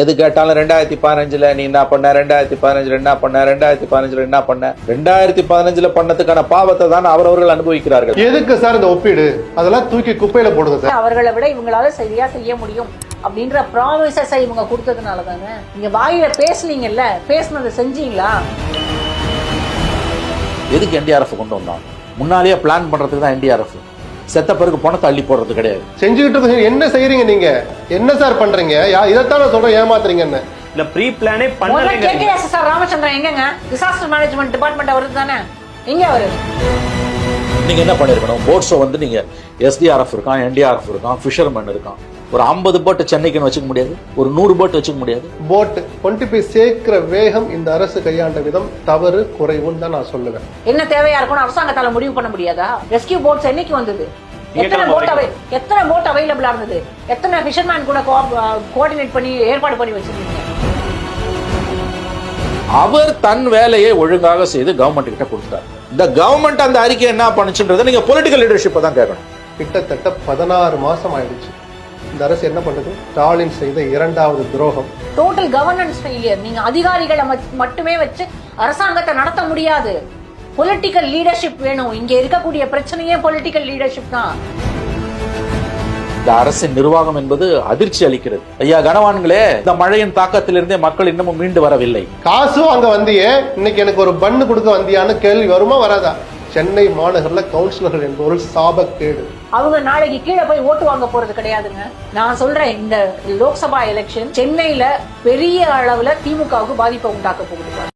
எது கேட்டாலும் 2015 நீ என்ன பண்ண, 2015 என்ன பண்ண, 2015 என்ன பண்ண, 2015 பண்ணதுக்கான பாவத்தை தான் அவரவர்கள் அனுபவிக்கிறார்கள். எதுக்கு சார் இந்த ஒப்பீடு? அதெல்லாம் தூக்கி குப்பையில போடுங்க சார். அவர்களை விட இவங்களால சரியா செய்ய முடியும் அப்படின்ற ப்ராமிசஸை இவங்க கொடுத்ததுனால தானே. நீங்க வாயில பேசுனீங்கல்ல, பேசுனதை செஞ்சீங்களா? எதுக்கு என்டிஆர்எஃப் கொண்டு வந்தோம்? முன்னாலேயே பிளான் பண்றதுக்கு தான் என்டிஆர்எஃப். செத்த பிறகு பணத்தை அள்ளி போடுறது கிடையாது. செஞ்சுக்கிட்டு என்ன செய்யறீங்க நீங்க? என்ன சார் பண்றீங்க? இதைத்தான் நான் சொல்றேன், ஏமாத்துறீங்கன்னு. இல்ல ப்ரீ பிளானே பண்ணலங்க. சார் ராமச்சந்திரன் எங்கங்க? டிசாஸ்டர் மேனேஜ்மெண்ட் டிபார்ட்மெண்ட் அவருக்கு தானே. எங்க அவரு? நீங்க என்ன பண்ணிருக்கணும்? போட்ஸை வந்து நீங்க எஸ்டிஆர்எஃப் இருக்கான், என்டிஆர்எஃப் இருக்கான், ஃபிஷர்மேன் இருக்கான். ஒரு 50 போட்டு சென்னைக்குன்னு வச்சுக்க முடியாது, ஒரு 100 போட்டு வச்சுக்க முடியாது. போட் கொண்டு போய் சேர்க்கிற வேகம் இந்த அரசு கையாண்ட விதம் தவறு, குறைவுன்னு தான் நான் சொல்லுவேன். என்ன தேவையா இருக்கும்னு அரசாங்கத்தால முடிவு பண்ண முடியாதா? ரெஸ்கியூ போட்ஸ் என்னைக்கு வந்தது? எத்தனை போட் அவைலபிளா இருந்தது? எத்தனை ஃபிஷர்மேன் கூட கோஆர்டினேட் பண்ணி ஏற்பாடு பண்ணி வச்சிருக்கீங்க? அவர் தன் வேலையை ஒழுங்காக செய்து கவர்மெண்ட் கிட்ட கொடுத்தார். இந்த கவர்மெண்ட் அந்த அறிக்கை என்ன பண்ணுச்சுன்றதை நீங்க பொலிட்டிக்கல் லீடர்ஷிப்பை தான் கேட்கணும். கிட்டத்தட்ட 16 மாசம் ஆயிடுச்சு. இந்த அரசு என்ன பண்ணுது? ஸ்டாலின் செய்த 2வது துரோகம். Total governance failure. நீங்க அதிகாரிகளை மட்டுமே வச்சு அரசாங்கத்தை நடத்த முடியாது. பொலிட்டிக்கல் லீடர்ஷிப் வேணும். இங்க இருக்கக்கூடிய பிரச்சனையே பொலிட்டிக்கல் லீடர்ஷிப் தான். இந்த அரசின் நிர்வாகம் என்பது அதிர்ச்சி அளிக்கிறது. ஐயா கனவான்களே, இந்த மழையின் தாக்கத்திலிருந்தே மக்கள் இன்னமும் மீண்டு வரவில்லை. காசும் அங்க வந்தியே, இன்னைக்கு எனக்கு ஒரு பண்ணு கொடுக்க வந்தியான்னு கேள்வி வருமா வராதா? சென்னை மாநகர்ல கவுன்சிலர்கள் என்பவர்கள் சாபக்கேடு. அவங்க நாளைக்கு கீழே போய் ஓட்டு வாங்க போறது கிடையாதுங்க. நான் சொல்றேன், இந்த லோக்சபா எலெக்ஷன் சென்னையில பெரிய அளவுல திமுகவுக்கு பாதிப்பை உண்டாக்க போகுது.